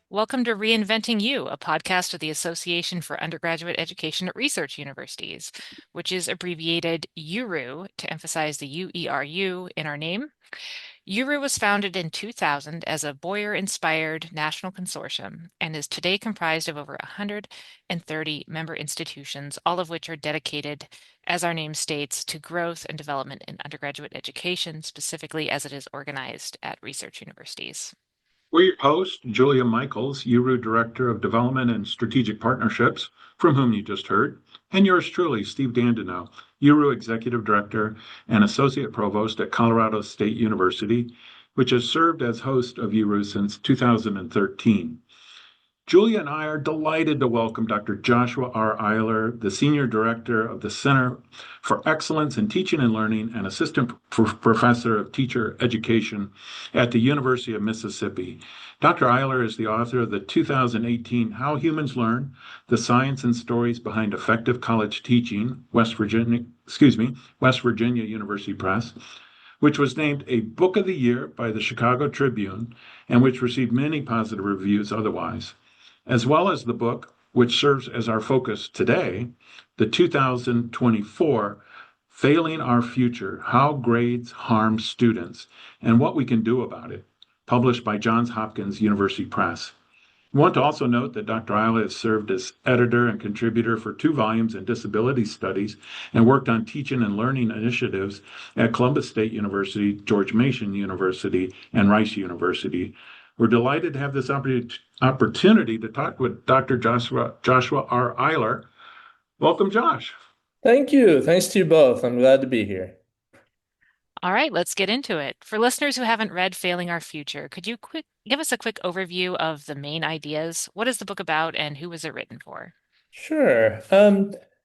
Welcome to Reinventing You, a podcast of the Association for Undergraduate Education at Research Universities, which is abbreviated URU to emphasize the UERU in our name. URU was founded in 2000 as a Boyer-inspired national consortium and is today comprised of over 130 member institutions, all of which are dedicated, as our name states, to growth and development in undergraduate education, specifically as it is organized at research universities. We're your host, Julia Michaels, URU Director of Development and Strategic Partnerships, from whom you just heard, and yours truly, Steve Dandino, URU Executive Director and Associate Provost at Colorado State University, which has served as host of URU since 2013. Julia and I are delighted to welcome Dr. Joshua R. Eyler, the Senior Director of the Center for Excellence in Teaching and Learning and Assistant Professor of Teacher Education at the University of Mississippi. Dr. Eyler is the author of the 2018 How Humans Learn, The Science and Stories Behind Effective College Teaching, West Virginia University Press, which was named a Book of the Year by the Chicago Tribune and which received many positive reviews otherwise, as well as the book, which serves as our focus today, the 2024 Failing Our Future, How Grades Harm Students and What We Can Do About It, published by Johns Hopkins University Press. I want to also note that Dr. Eyler has served as editor and contributor for 2 volumes in disability studies and worked on teaching and learning initiatives at Columbus State University, George Mason University, and Rice University. We're delighted to have this opportunity to talk with Dr. Joshua R. Eyler. Welcome, Josh. Thank you. Thanks to you both. I'm glad to be here. All right, let's get into it. For listeners who haven't read Failing Our Future, could you give us a quick overview of the main ideas? What is the book about and who was it written for? Sure.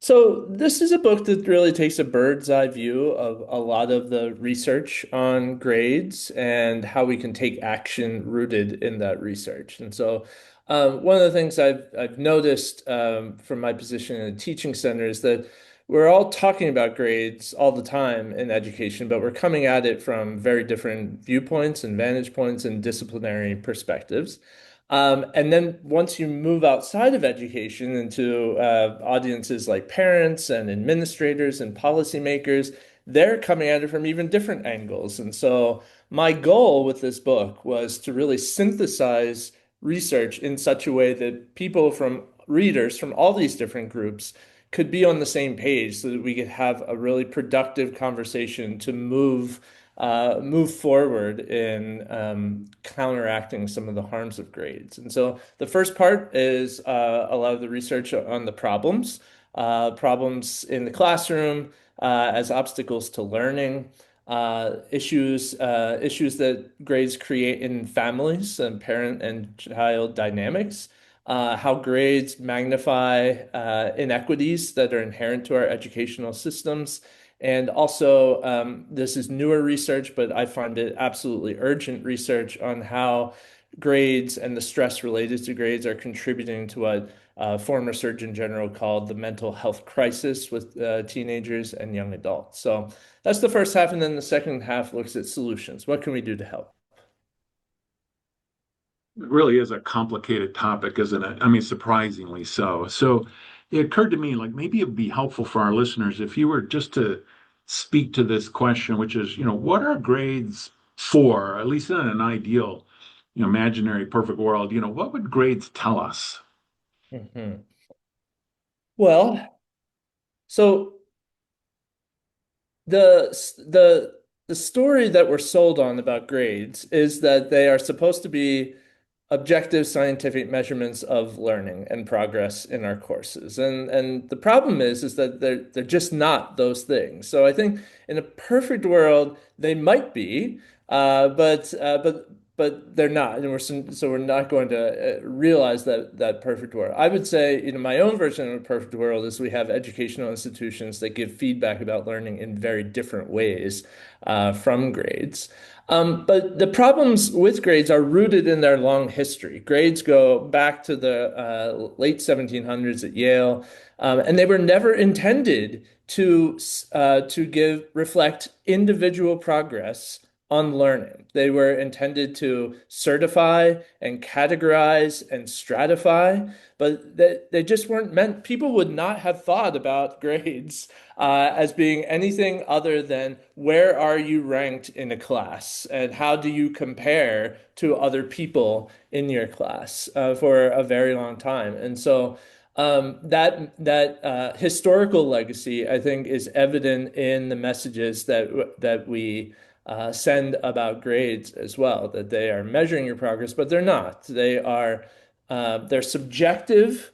So this is a book that really takes a bird's eye view of a lot of the research on grades and how we can take action rooted in that research. And so one of the things I've noticed from my position in a teaching center is that we're all talking about grades all the time in education, but we're coming at it from very different viewpoints and vantage points and disciplinary perspectives. And then once you move outside of education into audiences like parents and administrators and policymakers, they're coming at it from even different angles. And so my goal with this book was to really synthesize research in such a way that people from readers from all these different groups could be on the same page so that we could have a really productive conversation to move forward in counteracting some of the harms of grades. And so the first part is a lot of the research on the problems in the classroom as obstacles to learning, issues that grades create in families and parent and child dynamics. How grades magnify inequities that are inherent to our educational systems. And also, this is newer research, but I find it absolutely urgent research on how grades and the stress related to grades are contributing to what former Surgeon General called the mental health crisis with teenagers and young adults. So that's the first half, and then the second half looks at solutions. What can we do to help? It really is a complicated topic, isn't it? I mean, surprisingly so. So it occurred to me, like maybe it'd be helpful for our listeners if you were just to speak to this question, which is, what are grades for? At least in an ideal, imaginary perfect world, what would grades tell us? Mhm. Well, so the the the story that we're sold on about grades is that they are supposed to be objective scientific measurements of learning and progress in our courses. And the problem is that they're just not those things. So I think in a perfect world they might be, but but they're not, and so we're not going to realize that perfect world. I would say, my own version of a perfect world is we have educational institutions that give feedback about learning in very different ways from grades. But the problems with grades are rooted in their long history. Grades go back to the late 1700s at Yale, and they were never intended to reflect individual progress on learning. They were intended to certify and categorize and stratify, but they just weren't meant. People would not have thought about grades as being anything other than where are you ranked in a class and how do you compare to other people in your class for a very long time. And so that historical legacy, I think, is evident in the messages that we send about grades as well, that they are measuring your progress, but they're not. They're subjective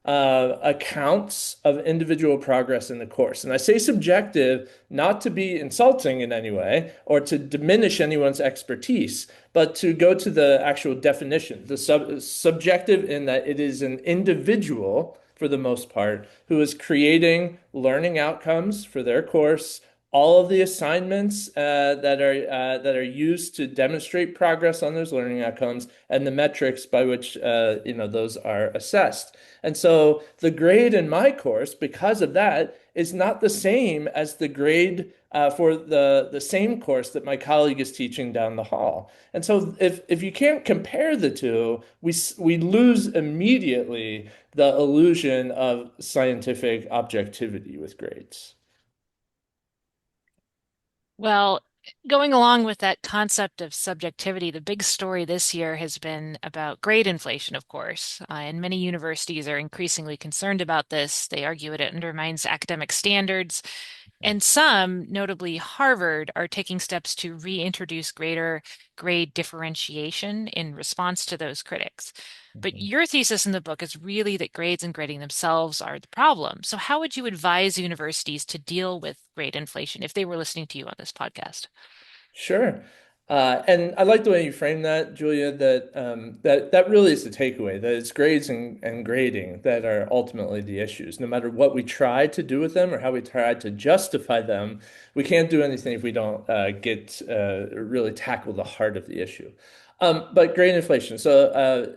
accounts of individual progress in the course. And I say subjective not to be insulting in any way or to diminish anyone's expertise, but to go to the actual definition. The subjective in that it is an individual, for the most part, who is creating learning outcomes for their course. All of the assignments that are used to demonstrate progress on those learning outcomes and the metrics by which those are assessed. And so the grade in my course, because of that, is not the same as the grade for the same course that my colleague is teaching down the hall. And so if you can't compare the two, we lose immediately the illusion of scientific objectivity with grades. Well, going along with that concept of subjectivity, the big story this year has been about grade inflation, of course. And many universities are increasingly concerned about this. They argue it undermines academic standards. And some, notably Harvard, are taking steps to reintroduce greater grade differentiation in response to those critics. But Mhm. your thesis in the book is really that grades and grading themselves are the problem. So, how would you advise universities to deal with grade inflation if they were listening to you on this podcast? Sure. And I like the way you frame that, Julia, that really is the takeaway, that it's grades and grading that are ultimately the issues. No matter what we try to do with them or how we try to justify them, we can't do anything if we don't get really tackle the heart of the issue. But grade inflation. So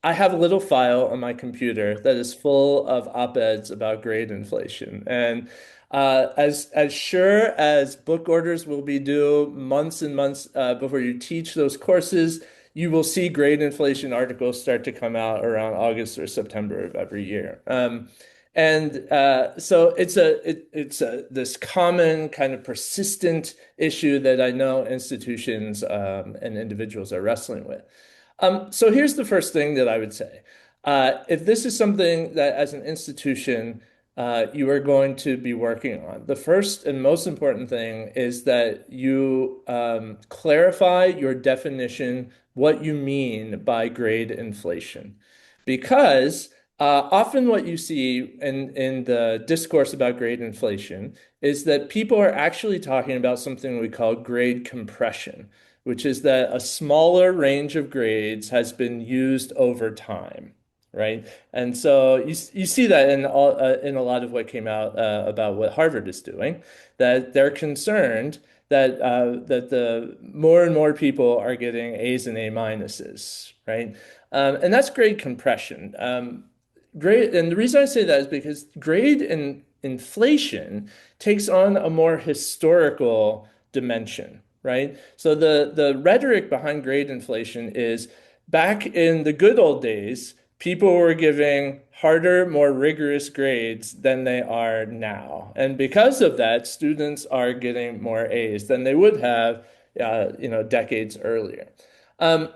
I have a little file on my computer that is full of op-eds about grade inflation. And as sure as book orders will be due months and months before you teach those courses, you will see grade inflation articles start to come out around August or September of every year. So it's this common kind of persistent issue that I know institutions and individuals are wrestling with. So here's the first thing that I would say. If this is something that as an institution you are going to be working on, the first and most important thing is that you clarify your definition, what you mean by grade inflation. Because often what you see in the discourse about grade inflation is that people are actually talking about something we call grade compression, which is that a smaller range of grades has been used over time, right? And so you see that in a lot of what came out about what Harvard is doing, that they're concerned that the more and more people are getting A's and A minuses, right? And that's grade compression. And the reason I say that is because grade and inflation takes on a more historical dimension, right? So the rhetoric behind grade inflation is back in the good old days, people were giving harder, more rigorous grades than they are now. And because of that, students are getting more A's than they would have, decades earlier. Um,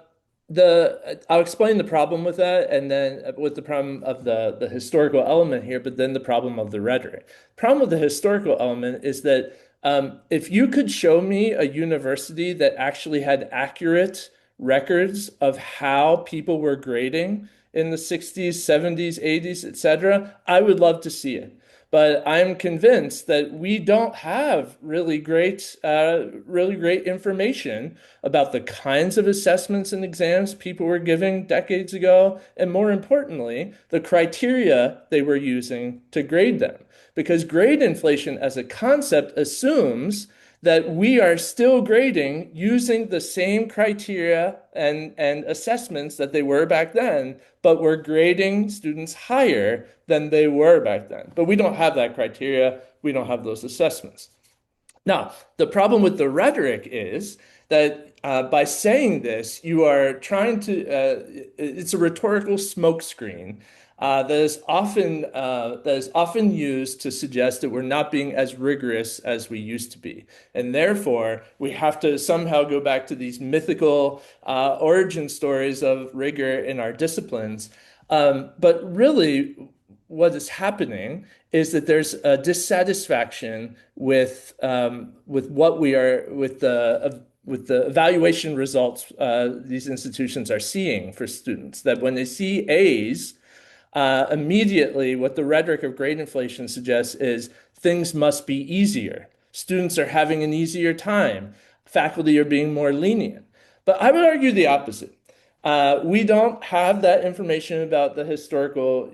I'll explain the problem with that, and then with the problem of the historical element here, but then the problem of the rhetoric. Problem with the historical element is that if you could show me a university that actually had accurate records of how people were grading in the 60s, 70s, 80s, etc., I would love to see it. But I'm convinced that we don't have really great information about the kinds of assessments and exams people were giving decades ago, and more importantly, the criteria they were using to grade them. Because grade inflation as a concept assumes that we are still grading using the same criteria and assessments that they were back then, but we're grading students higher than they were back then. But we don't have that criteria. We don't have those assessments. Now, the problem with the rhetoric is that by saying this, you are trying to, it's a rhetorical smokescreen that is often used to suggest that we're not being as rigorous as we used to be. And therefore, we have to somehow go back to these mythical origin stories of rigor in our disciplines. But really, what is happening is that there's a dissatisfaction with what we are with the evaluation results these institutions are seeing for students. That when they see A's, immediately what the rhetoric of grade inflation suggests is things must be easier. Students are having an easier time. Faculty are being more lenient. But I would argue the opposite. We don't have that information about the historical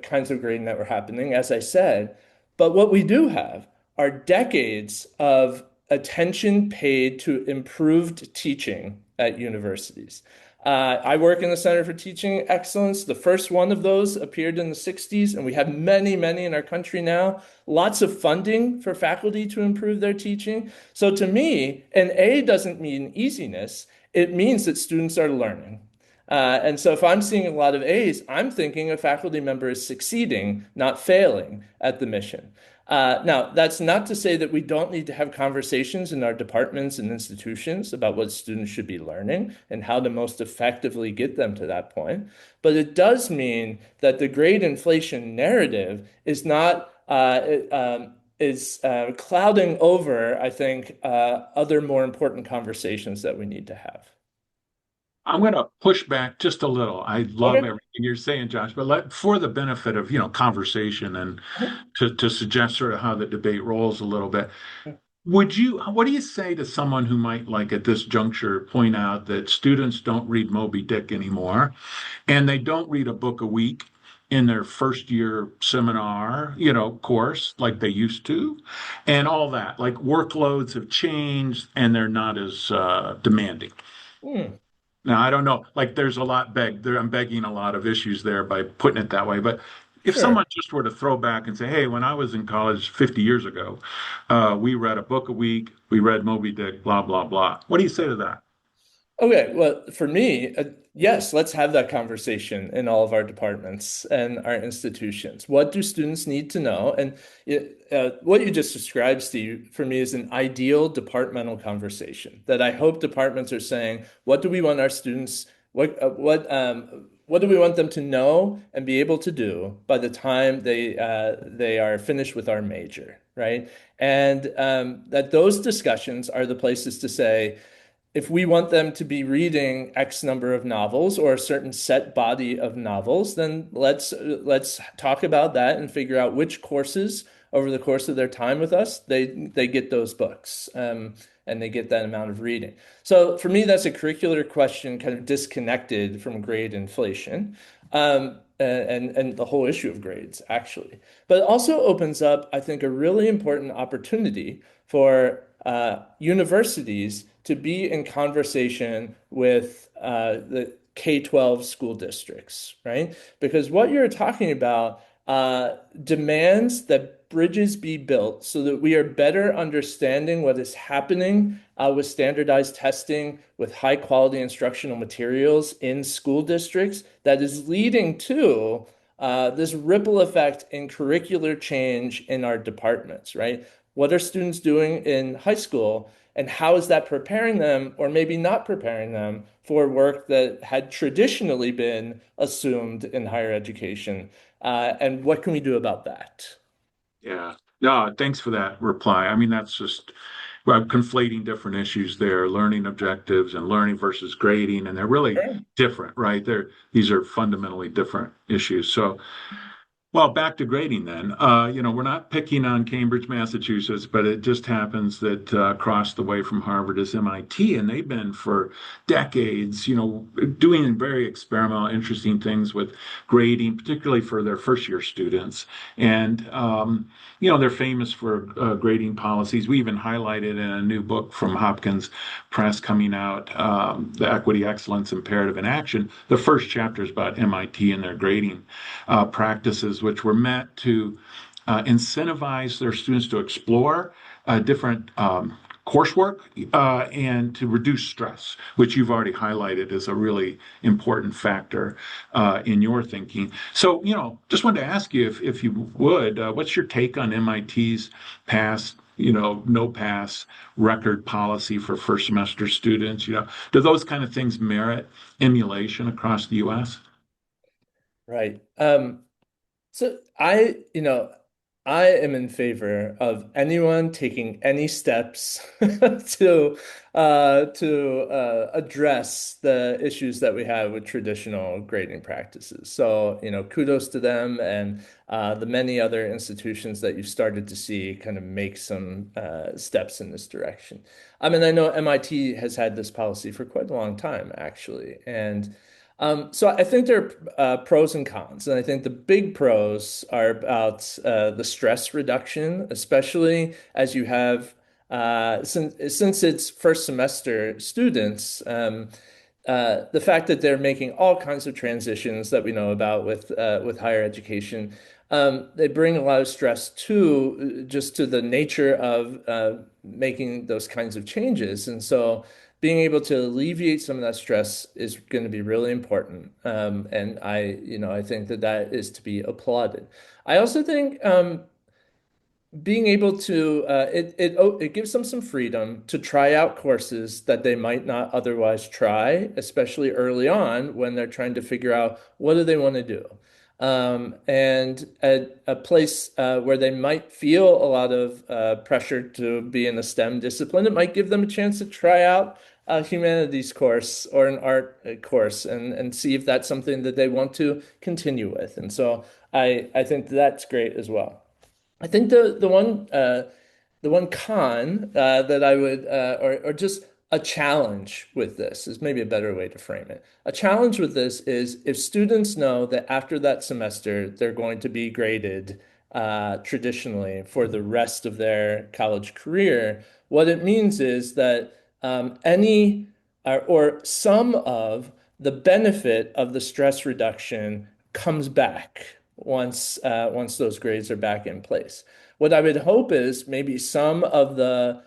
kinds of grading that were happening, as I said. But what we do have are decades of attention paid to improved teaching at universities. I work in the Center for Teaching Excellence. The first one of those appeared in the 60s, and we have many, many in our country now. Lots of funding for faculty to improve their teaching. So to me, an A doesn't mean easiness. It means that students are learning. And so if I'm seeing a lot of A's, I'm thinking a faculty member is succeeding, not failing at the mission. Now, that's not to say that we don't need to have conversations in our departments and institutions about what students should be learning and how to most effectively get them to that point. But it does mean that the grade inflation narrative is not clouding over, I think, other more important conversations that we need to have. I'm going to push back just a little. I love Okay. everything you're saying, Josh, but for the benefit of, conversation and to suggest sort of how the debate rolls a little bit, what do you say to someone who might, like at this juncture, point out that students don't read Moby Dick anymore and they don't read a book a week in their first year seminar, course like they used to, and all that, like workloads have changed and they're not as demanding. Hmm, Now, I don't know, like there's a lot there. I'm begging a lot of issues there by putting it that way. But if sure. someone just were to throw back and say, hey, when I was in college 50 years ago, we read a book a week, we read Moby Dick, blah, blah, blah. What do you say to that? Okay, well, for me, yes, let's have that conversation in all of our departments and our institutions. What do students need to know? And what you just described, Steve, for me is an ideal departmental conversation that I hope departments are saying, what do we want our students, what do we want them to know and be able to do by the time they are finished with our major, right? And that those discussions are the places to say, if we want them to be reading X number of novels or a certain set body of novels, then let's talk about that and figure out which courses over the course of their time with us they get those books and they get that amount of reading. So for me, that's a curricular question, kind of disconnected from grade inflation. And the whole issue of grades, actually. But it also opens up, I think, a really important opportunity for universities to be in conversation with the K-12 school districts, right? Because what you're talking about demands that bridges be built so that we are better understanding what is happening with standardized testing, with high quality instructional materials in school districts that is leading to this ripple effect in curricular change in our departments, right? What are students doing in high school, and how is that preparing them, or maybe not preparing them, for work that had traditionally been assumed in higher education? And what can we do about that? Yeah. No, thanks for that reply. I mean, that's just well, conflating different issues there, learning objectives and learning versus grading, and they're really Sure. different, right? These are fundamentally different issues. So Well, back to grading then. We're not picking on Cambridge, Massachusetts, but it just happens that across the way from Harvard is MIT, and they've been for decades, doing very experimental, interesting things with grading, particularly for their first year students. And, they're famous for grading policies. We even highlighted in a new book from Hopkins Press coming out, The Equity, Excellence, Imperative in Action. The first chapter is about MIT and their grading practices, which were meant to incentivize their students to explore different coursework and to reduce stress, which you've already highlighted as a really important factor in your thinking. So, just wanted to ask you if you would, what's your take on MIT's past, no pass record policy for first semester students? Do those kind of things merit emulation across the U.S.? Right. So I am in favor of anyone taking any steps to address the issues that we have with traditional grading practices. So, kudos to them and the many other institutions that you've started to see kind of make some steps in this direction. I mean, I know MIT has had this policy for quite a long time, actually, and so I think there are pros and cons, and I think the big pros are about the stress reduction, especially as you have since it's first semester students. The fact that they're making all kinds of transitions that we know about with higher education, they bring a lot of stress to just to the nature of making those kinds of changes, and so being able to alleviate some of that stress is going to be really important. And I think that that is to be applauded. I also think being able to it gives them some freedom to try out courses that they might not otherwise try, especially early on when they're trying to figure out what do they want to do. And a place where they might feel a lot of pressure to be in a STEM discipline, it might give them a chance to try out a humanities course or an art course and see if that's something that they want to continue with. And so I think that's great as well. I think the one con that I would or just a challenge with this is maybe a better way to frame it. A challenge with this is if students know that after that semester they're going to be graded traditionally for the rest of their college career, what it means is that any or some of the benefit of the stress reduction comes back once those grades are back in place. What I would hope is maybe some of the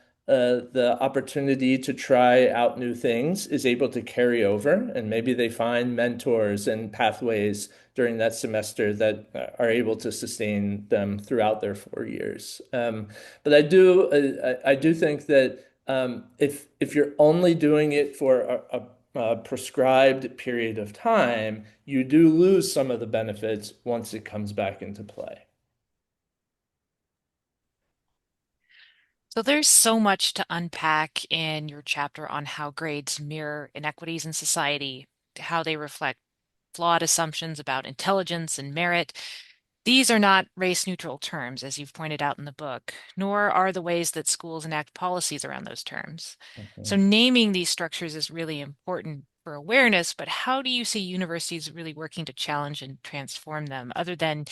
opportunity to try out new things is able to carry over, and maybe they find mentors and pathways during that semester that are able to sustain them throughout their 4 years. But I do think that if you're only doing it for a prescribed period of time, you do lose some of the benefits once it comes back into play. So there's so much to unpack in your chapter on how grades mirror inequities in society, how they reflect flawed assumptions about intelligence and merit. These are not race-neutral terms, as you've pointed out in the book, nor are the ways that schools enact policies around those terms. So Mhm. naming these structures is really important for awareness, but how do you see universities really working to challenge and transform them, other than,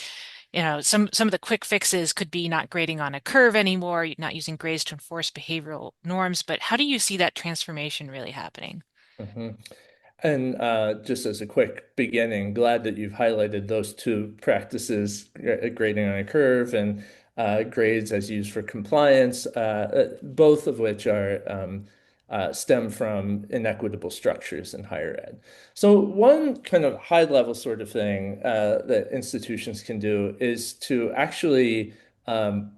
some of the quick fixes could be not grading on a curve anymore, not using grades to enforce behavioral norms, but how do you see that transformation really happening? Mhm. And just as a quick beginning, glad that you've highlighted those two practices, grading on a curve and grades as used for compliance, both of which are stem from inequitable structures in higher ed. So one kind of high level sort of thing that institutions can do is to actually um,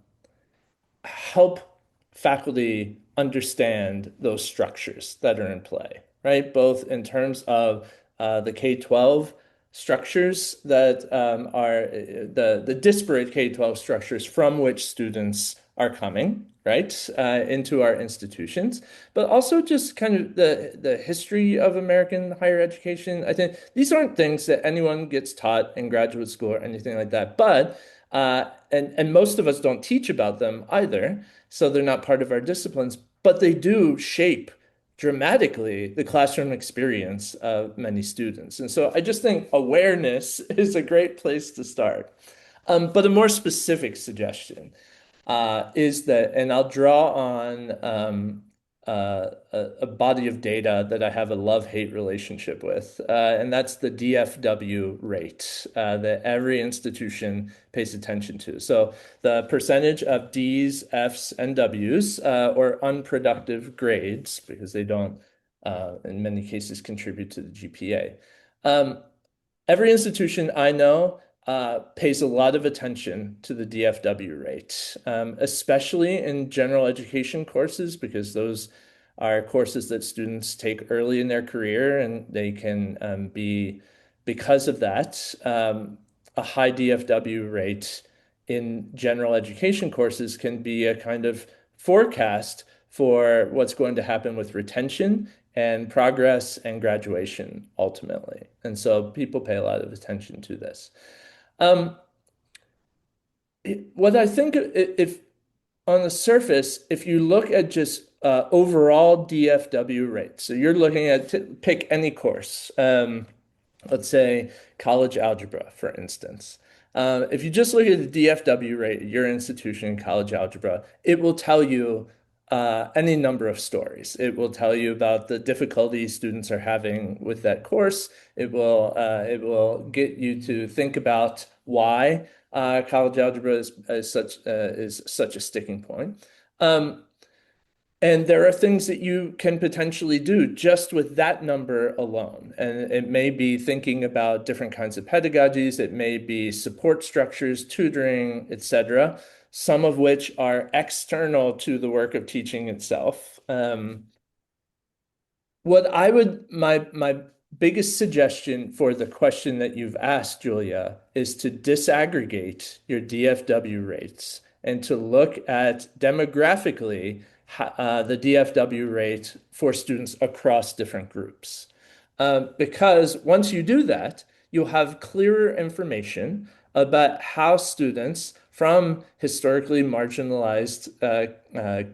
help faculty understand those structures that are in play, right? Both in terms of the K-12 structures that are the disparate K-12 structures from which students are coming, right, into our institutions, but also just kind of the history of American higher education. I think these aren't things that anyone gets taught in graduate school or anything like that, but and most of us don't teach about them either, so they're not part of our disciplines, but they do shape dramatically the classroom experience of many students. And so I just think awareness is a great place to start. But a more specific suggestion is that, and I'll draw on a body of data that I have a love-hate relationship with, and that's the DFW rate that every institution pays attention to. So the percentage of D's, F's, and W's, or unproductive grades, because they don't, in many cases, contribute to the GPA. Um, Every institution I know pays a lot of attention to the DFW rate, especially in general education courses, because those are courses that students take early in their career, and they can be, because of that, a high DFW rate in general education courses can be a kind of forecast for what's going to happen with retention and progress and graduation ultimately. And so people pay a lot of attention to this. Um, what I think, if on the surface, if you look at just overall DFW rates, so you're looking at pick any course, let's say college algebra, for instance. If you just look at the DFW rate at your institution in college algebra, it will tell you any number of stories. It will tell you about the difficulties students are having with that course. It will get you to think about why college algebra is such a sticking point. Um, and there are things that you can potentially do just with that number alone. And it may be thinking about different kinds of pedagogies, it may be support structures, tutoring, etc., some of which are external to the work of teaching itself. What I would, my biggest suggestion for the question that you've asked, Julia, is to disaggregate your DFW rates and to look at demographically the DFW rate for students across different groups. Because once you do that, you'll have clearer information about how students from historically marginalized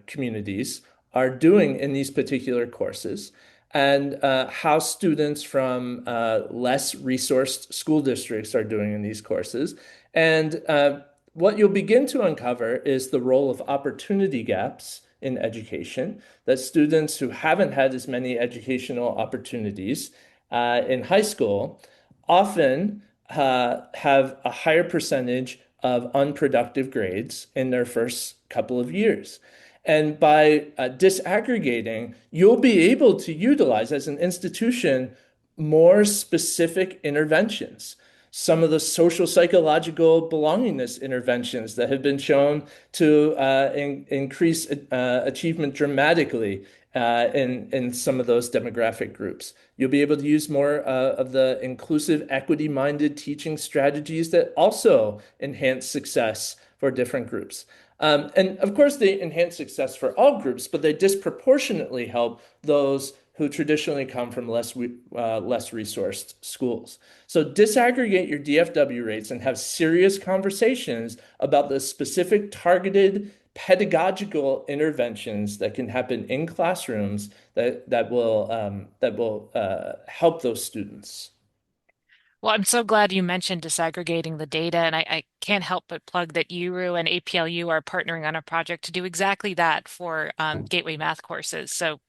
communities are doing in these particular courses and how students from less resourced school districts are doing in these courses. And what you'll begin to uncover is the role of opportunity gaps in education, that students who haven't had as many educational opportunities in high school often have a higher percentage of unproductive grades in their first couple of years. And by disaggregating, you'll be able to utilize as an institution more specific interventions. Some of the social psychological belongingness interventions that have been shown to increase achievement dramatically in some of those demographic groups. You'll be able to use more of the inclusive, equity-minded teaching strategies that also enhance success for different groups. And of course, they enhance success for all groups, but they disproportionately help those who traditionally come from less resourced schools. So disaggregate your DFW rates and have serious conversations about the specific targeted pedagogical interventions that can happen in classrooms that will help those students. Well, I'm so glad you mentioned disaggregating the data, and I can't help but plug that URU and APLU are partnering on a project to do exactly that for Gateway Math courses. So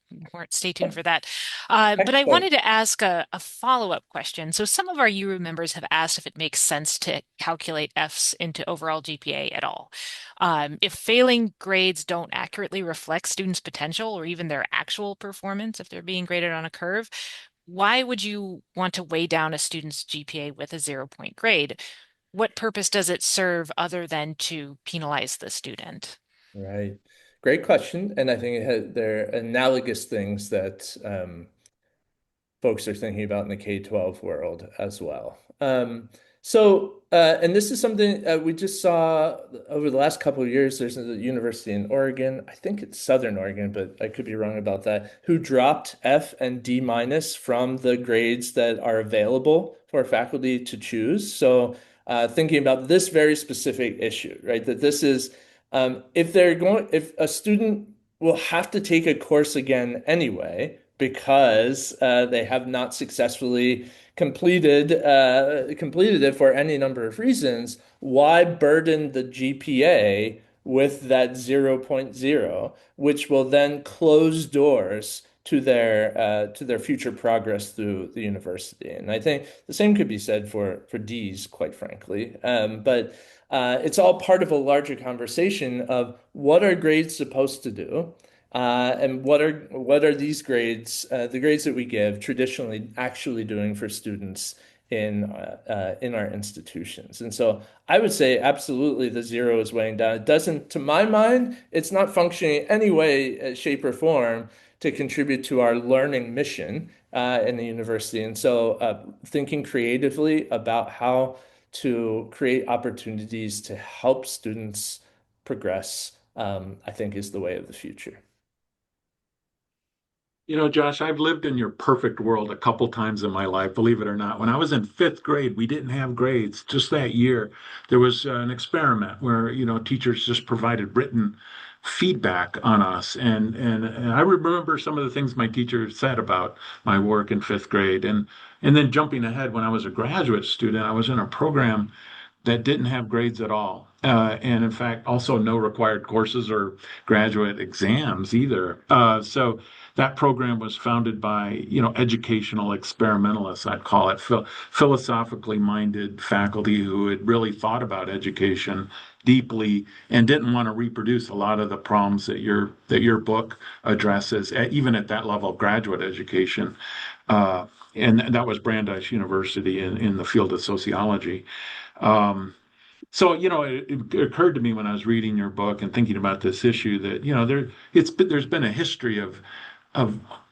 stay tuned for that. But I Excellent. wanted to ask a follow-up question. So some of our URU members have asked if it makes sense to calculate Fs into overall GPA at all. If failing grades don't accurately reflect students' potential or even their actual performance, if they're being graded on a curve, why would you want to weigh down a student's GPA with a 0 point grade? What purpose does it serve other than to penalize the student? Right. Great question. And I think they're analogous things that folks are thinking about in the K-12 world as well. And this is something we just saw over the last couple of years. There's a university in Oregon, I think it's Southern Oregon, but I could be wrong about that, who dropped F and D minus from the grades that are available for faculty to choose. So thinking about this very specific issue, right? That this is if a student will have to take a course again anyway because they have not successfully completed it for any number of reasons, why burden the GPA with that zero point 0.0, which will then close doors to their future progress through the university? And I think the same could be said for D's, quite frankly. But it's all part of a larger conversation of what are grades supposed to do, and what are these grades, the grades that we give, traditionally actually doing for students in our institutions. And so I would say absolutely the zero is weighing down. It doesn't, to my mind, it's not functioning in any way, shape, or form to contribute to our learning mission in the university. And so thinking creatively about how to create opportunities to help students progress, I think is the way of the future. Josh, I've lived in your perfect world a couple times in my life, believe it or not. When I was in fifth grade, we didn't have grades. Just that year, there was an experiment where, teachers just provided written feedback on us. And I remember some of the things my teacher said about my work in fifth grade. And then jumping ahead, when I was a graduate student, I was in a program that didn't have grades at all. And in fact, also no required courses or graduate exams either. So that program was founded by, educational experimentalists, I'd call it, philosophically minded faculty who had really thought about education deeply and didn't want to reproduce a lot of the problems that your book addresses, even at that level of graduate education. And that was Brandeis University in the field of sociology. Um, so, it occurred to me when I was reading your book and thinking about this issue that, there's been a history of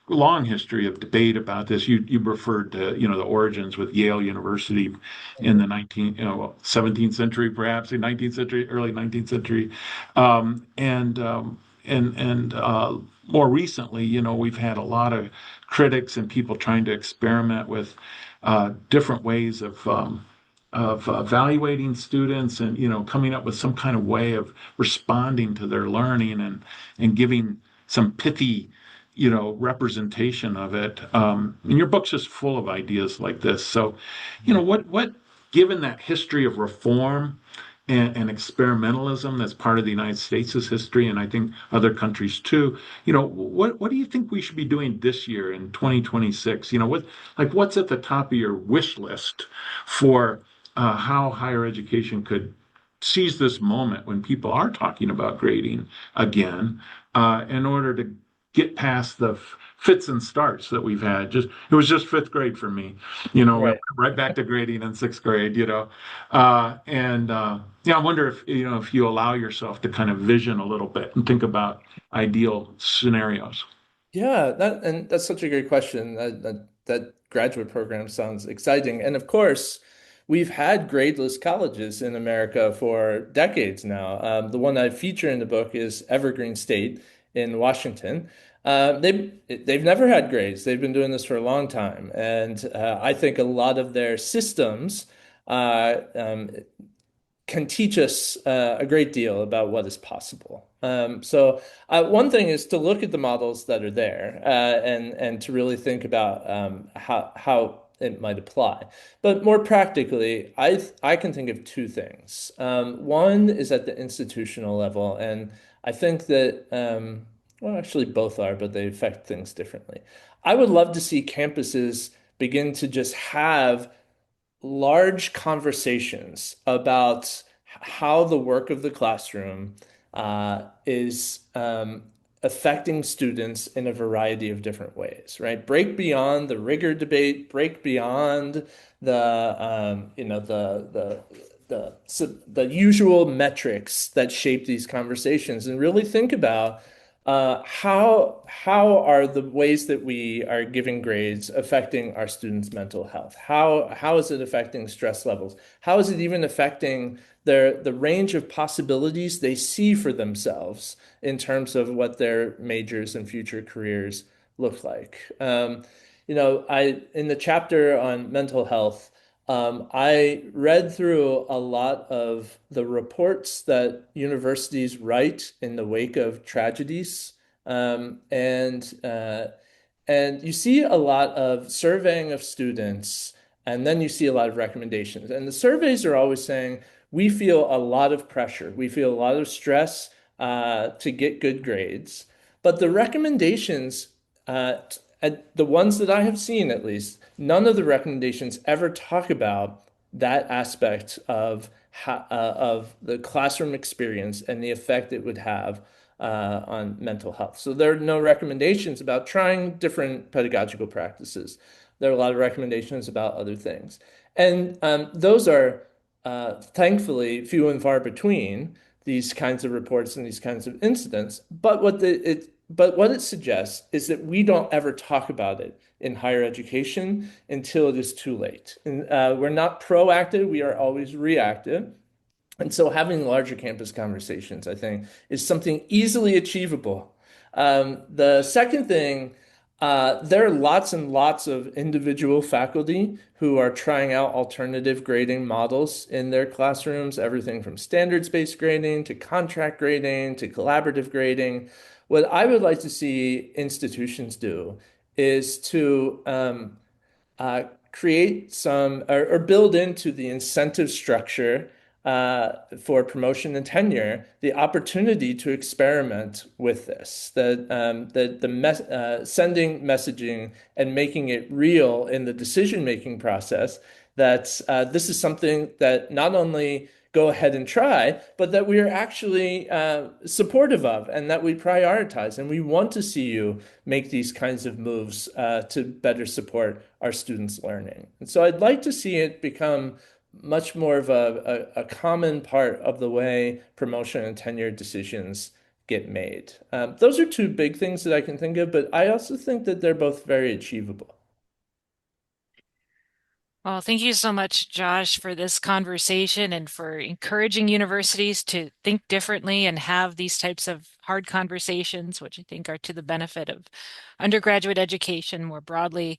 long history of debate about this. You referred to, the origins with Yale University in the 17th century, perhaps the 19th century, early 19th century. And more recently, we've had a lot of critics and people trying to experiment with different ways of evaluating students and coming up with some kind of way of responding to their learning and giving some pithy representation of it. And your book's just full of ideas like this. So, what given that history of reform and experimentalism that's part of the United States' history, and I think other countries too, what do you think we should be doing this year in 2026? What's at the top of your wish list for how higher education could seize this moment when people are talking about grading again, in order to get past the fits and starts that we've had. It was just fifth grade for me. We went Right. right back to grading in sixth grade. And yeah, I wonder if you allow yourself to kind of vision a little bit and think about ideal scenarios. Yeah, that's such a great question. That graduate program sounds exciting. And of course, we've had gradeless colleges in America for decades now. The one I feature in the book is Evergreen State in Washington. They've never had grades. They've been doing this for a long time, and I think a lot of their systems uh, um, can teach us a great deal about what is possible. So one thing is to look at the models that are there and to really think about how it might apply. But more practically, I can think of two things. One is at the institutional level, and I think that well, actually both are, but they affect things differently. I would love to see campuses begin to just have large conversations about how the work of the classroom is affecting students in a variety of different ways, right? Break beyond the rigor debate, break beyond the usual metrics that shape these conversations, and really think about how are the ways that we are giving grades affecting our students' mental health? How is it affecting stress levels? How is it even affecting the range of possibilities they see for themselves in terms of what their majors and future careers look like? I in the chapter on mental health. I read through a lot of the reports that universities write in the wake of tragedies, um, and uh, and you see a lot of surveying of students, and then you see a lot of recommendations. And the surveys are always saying we feel a lot of pressure, we feel a lot of stress to get good grades, but the recommendations. The ones that I have seen, at least, none of the recommendations ever talk about that aspect of the classroom experience and the effect it would have on mental health. So there are no recommendations about trying different pedagogical practices. There are a lot of recommendations about other things, and those are thankfully few and far between. These kinds of reports and these kinds of incidents, but what it suggests is that we don't ever talk about it in higher education until it is too late. And we're not proactive, we are always reactive. And so having larger campus conversations, I think, is something easily achievable. The second thing, there are lots and lots of individual faculty who are trying out alternative grading models in their classrooms, everything from standards-based grading to contract grading to collaborative grading. What I would like to see institutions do is to create some or build into the incentive structure for promotion and tenure the opportunity to experiment with this, sending messaging and making it real in the decision-making process that this is something that not only go ahead and try, but that we are actually supportive of and that we prioritize. And we want to see you make these kinds of moves to better support our students' learning. And so I'd like to see it become much more of a common part of the way promotion and tenure decisions get made. Those are two big things that I can think of, but I also think that they're both very achievable. Well, thank you so much, Josh, for this conversation and for encouraging universities to think differently and have these types of hard conversations, which I think are to the benefit of undergraduate education more broadly.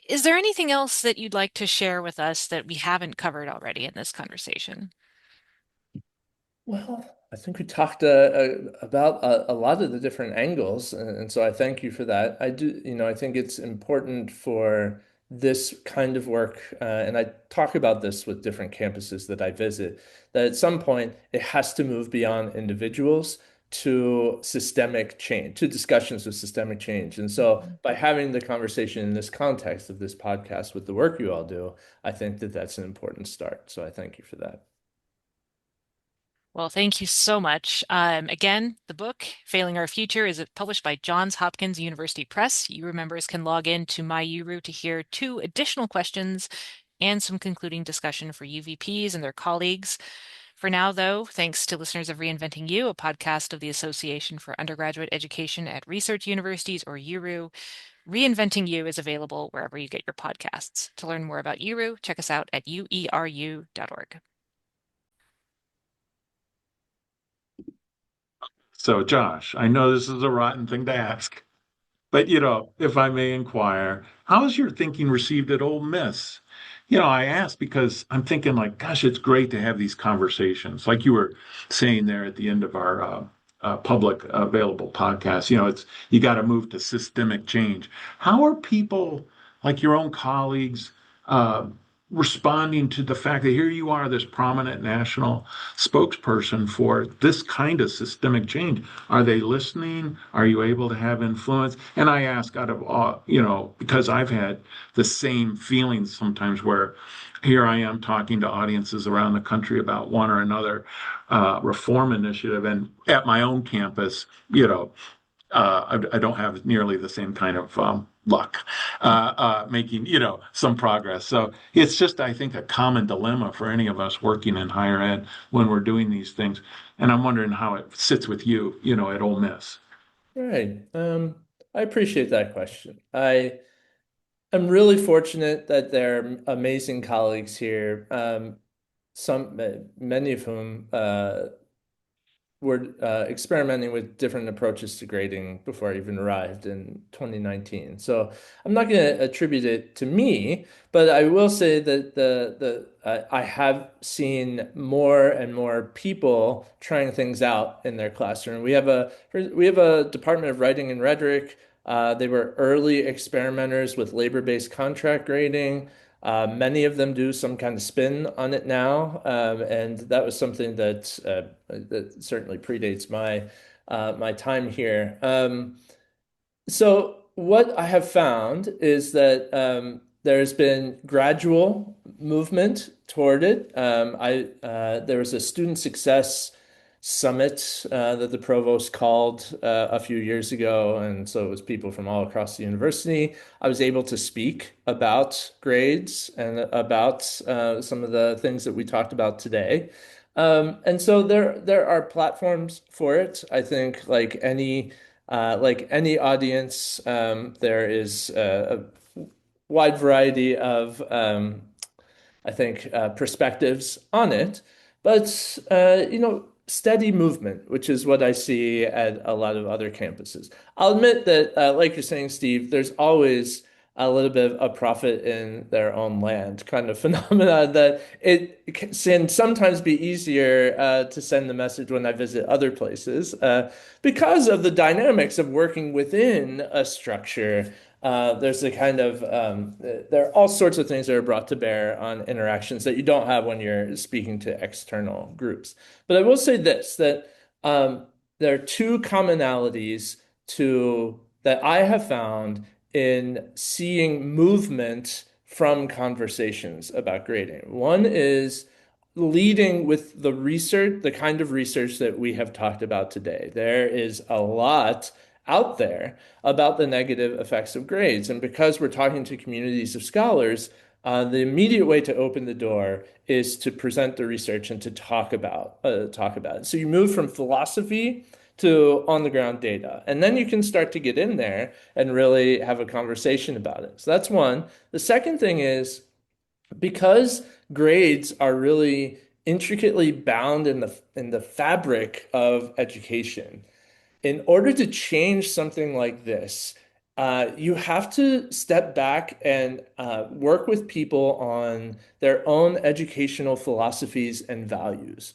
Is there anything else that you'd like to share with us that we haven't covered already in this conversation? Well, I think we talked about a lot of the different angles, and so I thank you for that. I do, I think it's important for this kind of work, and I talk about this with different campuses that I visit, that at some point it has to move beyond individuals to systemic change, to discussions of systemic change. And so by having the conversation in this context of this podcast with the work you all do, I think that that's an important start. So I thank you for that. Well, thank you so much. Again, the book, Failing Our Future, is published by Johns Hopkins University Press. You members can log in to MyURU to hear 2 additional questions and some concluding discussion for UVPs and their colleagues. For now, though, thanks to listeners of Reinventing You, a podcast of the Association for Undergraduate Education at Research Universities, or URU, Reinventing You is available wherever you get your podcasts. To learn more about URU, check us out at ueru.org. So, Josh, I know this is a rotten thing to ask, but if I may inquire, how is your thinking received at Ole Miss? I ask because I'm thinking like, gosh, it's great to have these conversations. Like you were saying there at the end of our public available podcast, it's you got to move to systemic change. How are people like your own colleagues uh, responding to the fact that here you are, this prominent national spokesperson for this kind of systemic change? Are they listening? Are you able to have influence? And I ask out of all, because I've had the same feelings sometimes where here I am talking to audiences around the country about one or another reform initiative, and at my own campus, I don't have nearly the same kind of luck making, some progress. So it's just, I think, a common dilemma for any of us working in higher ed when we're doing these things. And I'm wondering how it sits with you, at Ole Miss. Right. I appreciate that question. I'm really fortunate that there are amazing colleagues here. Many of whom were experimenting with different approaches to grading before I even arrived in 2019. So I'm not going to attribute it to me, but I will say that I have seen more and more people trying things out in their classroom. We have a department of writing and rhetoric. They were early experimenters with labor-based contract grading. Many of them do some kind of spin on it now, and that was something that certainly predates my time here. So what I have found is that there's been gradual movement toward it. There was a student success summit that the provost called a few years ago, and so it was people from all across the university. I was able to speak about grades and about some of the things that we talked about today. And so there are platforms for it. I think like any audience, there is a wide variety of, I think, perspectives on it. But, steady movement, which is what I see at a lot of other campuses. I'll admit that, like you're saying, Steve, there's always a little bit of a prophet in their own land kind of phenomena that it can sometimes be easier to send the message when I visit other places because of the dynamics of working within a structure. There's a kind of there are all sorts of things that are brought to bear on interactions that you don't have when you're speaking to external groups. But I will say this, that there are two commonalities to that I have found in seeing movement from conversations about grading. One is leading with the research, the kind of research that we have talked about today. There is a lot out there about the negative effects of grades. And because we're talking to communities of scholars, the immediate way to open the door is to present the research and to talk about it. So you move from philosophy to on the ground data, and then you can start to get in there and really have a conversation about it. So that's one. The second thing is because grades are really intricately bound in the fabric of education. In order to change something like this, you have to step back and work with people on their own educational philosophies and values.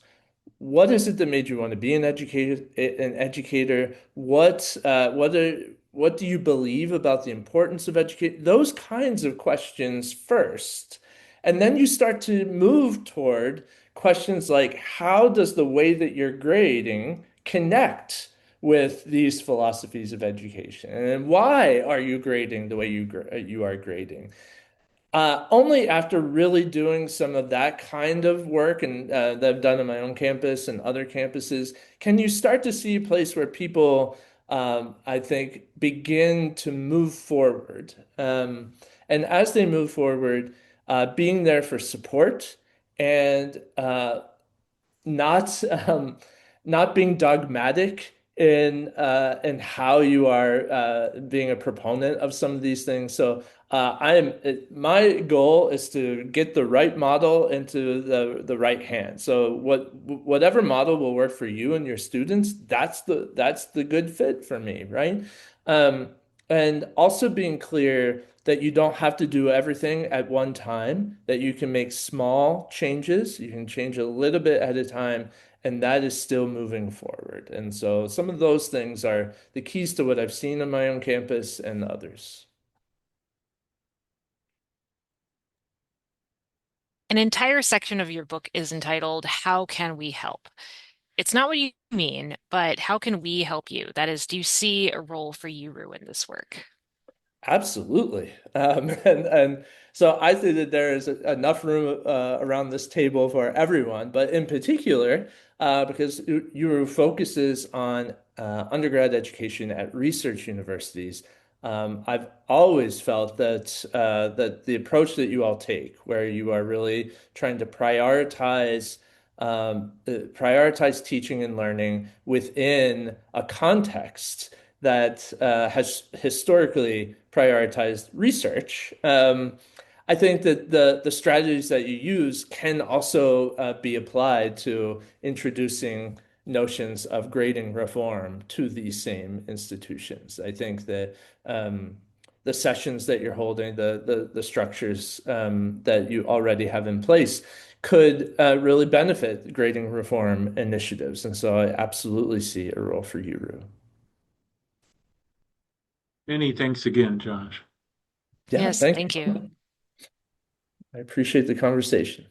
What is it that made you want to be an educator? What do you believe about the importance of education? Those kinds of questions first. And then you start to move toward questions like how does the way that you're grading connect with these philosophies of education? And why are you grading the way you are grading? Only after really doing some of that kind of work and that I've done on my own campus and other campuses, can you start to see a place where people, I think, begin to move forward. And as they move forward, being there for support and not not being dogmatic in how you are being a proponent of some of these things. So my goal is to get the right model into the right hand. So whatever model will work for you and your students, that's the good fit for me, right? Um, and also being clear that you don't have to do everything at one time, that you can make small changes, you can change a little bit at a time, and that is still moving forward. And so some of those things are the keys to what I've seen on my own campus and others. An entire section of your book is entitled How Can We Help? It's not what you mean, but how can we help you? That is, do you see a role for URU in this work? Absolutely. And so I think that there is enough room around this table for everyone, but in particular, because your focuses on undergrad education at research universities, I've always felt that the approach that you all take, where you are really trying to prioritize teaching and learning within a context that has historically prioritized research, I think that the strategies that you use can also be applied to introducing notions of grading reform to these same institutions. I think that the sessions that you're holding, the structures that you already have in place could really benefit grading reform initiatives. And so I absolutely see a role for URU. Many thanks again, Josh. Yeah, Yes, thank thank you. you. I appreciate the conversation.